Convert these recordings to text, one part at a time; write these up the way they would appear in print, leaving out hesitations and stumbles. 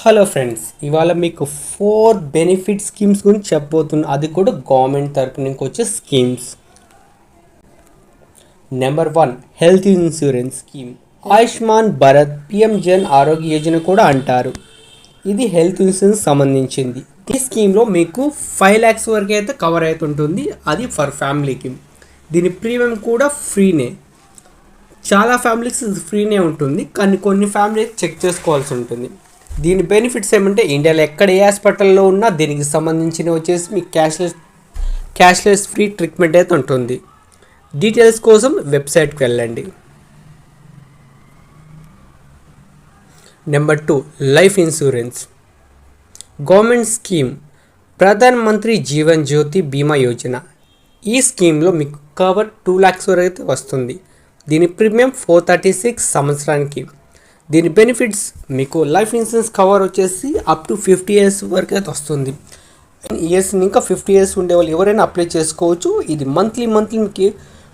Hello friends, ఇవాళ మీకు 4 benefit schemes గురించి చెప్పబోతున్నా. అది కూడా గవర్నమెంట్ తరపు నుంచి వచ్చే schemes. Number 1 health insurance scheme. Ayushman Bharat PM Jan ఆరోగ్య యోజన కూడా అంటారు. ఇది హెల్త్ ఇన్సూరెన్స్ సంబంధించింది. ఈ స్కీమ్లో మీకు 5 lakhs వరకు అయితే కవర్ అవుతుంటుంది. అది ఫర్ ఫ్యామిలీకి. దీని ప్రీమియం కూడా ఫ్రీనే. చాలా ఫ్యామిలీస్ ఫ్రీనే ఉంటుంది, కానీ కొన్ని ఫ్యామిలీస్ చెక్ చేసుకోవాల్సి ఉంటుంది. దీని బెనిఫిట్స్ ఏమంటే ఇండియాలో ఎక్కడ ఏ హాస్పిటల్లో ఉన్నా దీనికి సంబంధించిన వచ్చేసి మీకు క్యాష్లెస్ ఫ్రీ ట్రీట్మెంట్ అయితే ఉంటుంది. డీటెయిల్స్ కోసం వెబ్సైట్కి వెళ్ళండి. Number 2 life insurance. Government scheme Pradhan Mantri Jeevan Jyoti బీమా యోజన. ఈ స్కీమ్లో మీకు కవర్ 2 lakhs వరకు అయితే వస్తుంది. దీని ప్రీమియం 436 సంవత్సరానికి. దీని బెనిఫిట్స్ మీకు లైఫ్ ఇన్సూరెన్స్ కవర్ వచ్చేసి అప్ టు 50 years వరకు అయితే వస్తుంది. ఇయర్స్ ఇంకా 50 years ఉండే వాళ్ళు ఎవరైనా అప్లై చేసుకోవచ్చు. ఇది మంత్లీ మీకు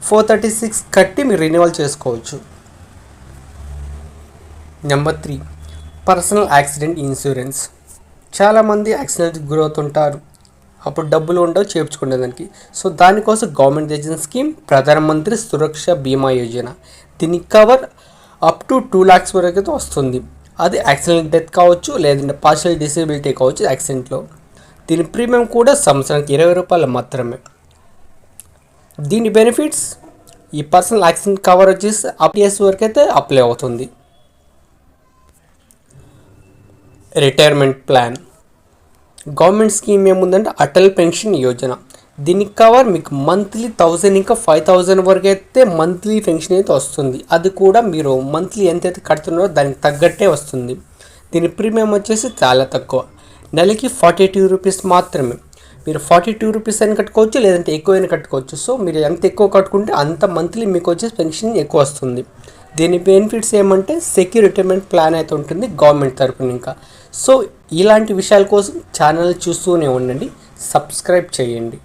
436 కట్టి మీరు రెన్యువల్ చేసుకోవచ్చు. Number 3 personal accident insurance. చాలామంది యాక్సిడెంట్కి గురవుతుంటారు, అప్పుడు డబ్బులు ఉండవు చేర్చుకునేదానికి. సో దానికోసం గవర్నమెంట్ తెచ్చిన స్కీమ్ ప్రధానమంత్రి సురక్ష బీమా యోజన. దీని కవర్ అప్ టు 2 lakhs వరకు అయితే వస్తుంది. అది యాక్సిడెంట్ డెత్ కావచ్చు, లేదంటే పార్షియల్ డిసేబిలిటీ కావచ్చు యాక్సిడెంట్లో. దీని ప్రీమియం కూడా సంవత్సరానికి 20 రూపాయలు మాత్రమే. దీని బెనిఫిట్స్ ఈ పర్సనల్ యాక్సిడెంట్ కవర్ వచ్చేసి అప్ ఇయర్స్ వరకు అయితే అప్లై అవుతుంది. Retirement plan. గవర్నమెంట్ స్కీమ్ ఏముందంటే అటల్ పెన్షన్ యోజన. దీనికి కవర్ మీకు మంత్లీ 1000 ఇంకా 5000 వరకు అయితే మంత్లీ పెన్షన్ అయితే వస్తుంది. అది కూడా మీరు మంత్లీ ఎంతైతే కడుతున్నారో దానికి తగ్గట్టే వస్తుంది. దీని ప్రీమియం వచ్చేసి చాలా తక్కువ, నెలకి 42 రూపీస్ మాత్రమే. మీరు 42 రూపీస్ అని కట్టుకోవచ్చు, లేదంటే ఎక్కువైనా కట్టుకోవచ్చు. సో మీరు ఎంత ఎక్కువ కట్టుకుంటే అంత మంత్లీ మీకు వచ్చేసి పెన్షన్ ఎక్కువ వస్తుంది. దీని బెనిఫిట్స్ ఏమంటే సెక్యూర్ రిటైర్మెంట్ ప్లాన్ అయితే ఉంటుంది గవర్నమెంట్ తరపున. ఇంకా సో ఇలాంటి విషయాల కోసం ఛానల్ చూస్తూనే ఉండండి, సబ్స్క్రైబ్ చేయండి.